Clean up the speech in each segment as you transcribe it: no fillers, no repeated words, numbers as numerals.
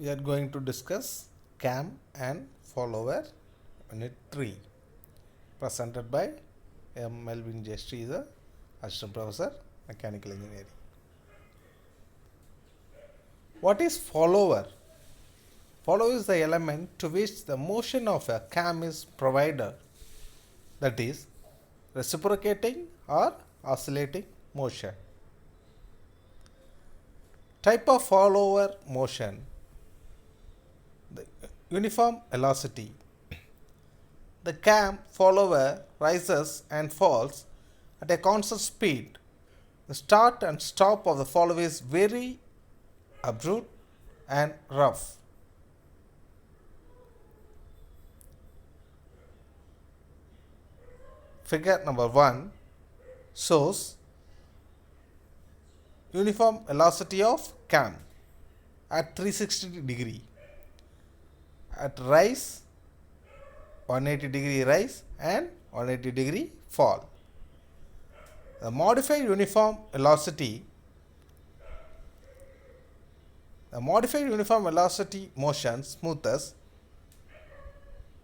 we are going to discuss cam and follower unit 3 presented by M.Melwin J. Sridhar, Assistant Professor, Mechanical Engineering. What is follower? Follower is the element to which the motion of a cam is provided, that is, reciprocating or oscillating motion. Type of follower motion: the uniform velocity. The cam follower rises and falls at a constant speed. The start and stop of the follower is very abrupt and rough. Figure number 1 shows uniform velocity of cam at 360 degree. At rise, 180 degree rise and 180 degree fall. The modified uniform velocity motion smooths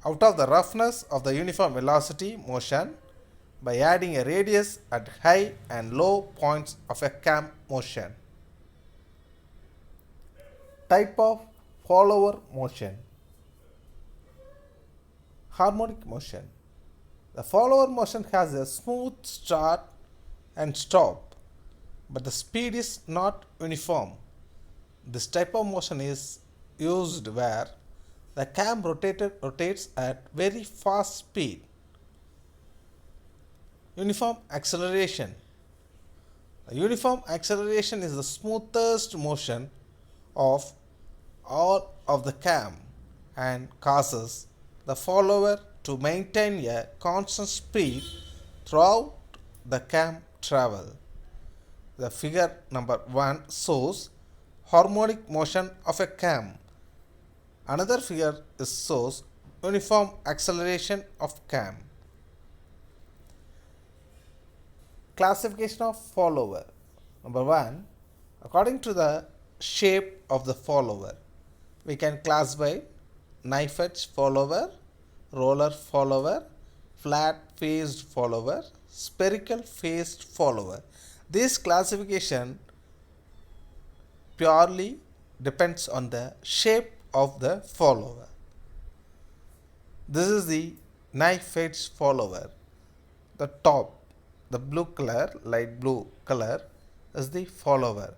out of the roughness of the uniform velocity motion by adding a radius at high and low points of a cam motion. Type of follower motion: harmonic motion. The follower motion has a smooth start and stop, but the speed is not uniform. This type of motion is used where the cam rotates at very fast speed. Uniform acceleration. The uniform acceleration is the smoothest motion of all of the cam and causes the follower to maintain a constant speed throughout the cam travel. The figure number 1 shows harmonic motion of a cam. Another figure shows uniform acceleration of cam. Classification of follower. Number 1, according to the shape of the follower, we can classify knife edge follower, roller follower, flat faced follower, spherical faced follower. This classification purely depends on the shape of the follower. This is the knife edge follower. The top, the blue color, light blue color, is the follower.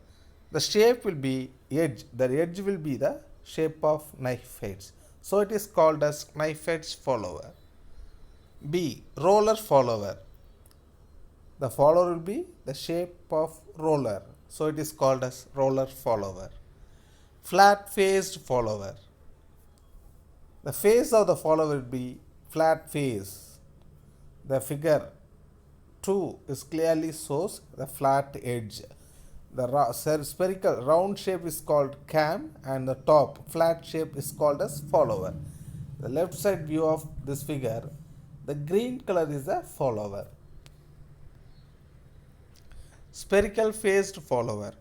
The shape will be edge. The edge will be the shape of knife edge. So it is called as knife edge follower. B, roller follower. The follower will be the shape of roller. So it is called as roller follower. Flat faced follower. The face of the follower will be flat face. The figure 2 is clearly shows the flat edge. The spherical round shape is called cam and the top flat shape is called as follower. The left side view of this figure, the green color is the follower. Spherical faced follower.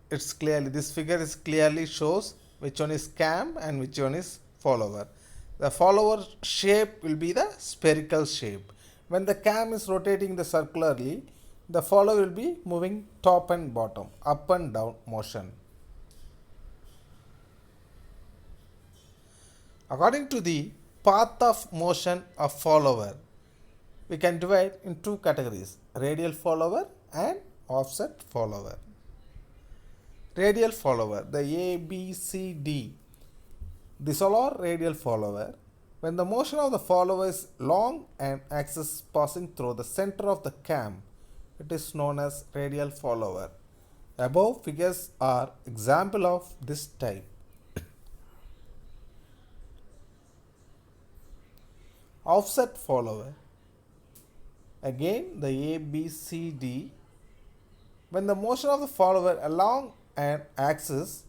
This figure is clearly shows which one is cam and which one is follower. The follower shape will be the spherical shape. When the cam is rotating the circularly, the follower will be moving top and bottom, up and down motion. According to the path of motion of follower, we can divide in two categories: radial follower and offset follower. Radial follower, the A, B, C, D. These all are radial follower. When the motion of the follower is along an axis passing through the center of the cam, it is known as radial follower. The above figures are example of this type. Offset follower. Again, the A, B, C, D. When the motion of the follower along an axis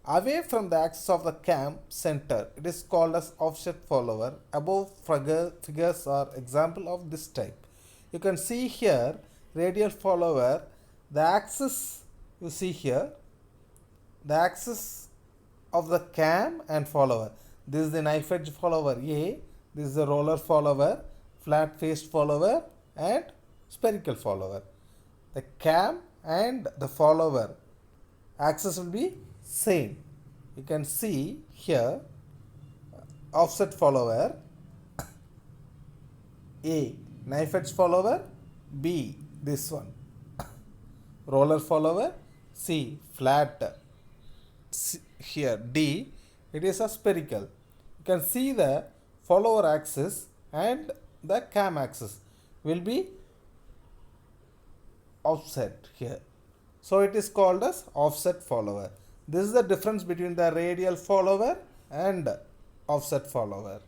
away from the axis of the cam center, it is called as offset follower. Above figures are example of this type. You can see here radial follower, the axis you see here, the axis of the cam and follower. This is the knife edge follower A, this is the roller follower, flat faced follower and spherical follower. The cam and the follower axis will be same. You can see here offset follower A, knife edge follower B, this one, roller follower C, flat C, here D, it is a spherical. You can see the follower axis and the cam axis will be offset here. So it is called as offset follower. This is the difference between the radial follower and offset follower.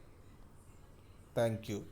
Thank you.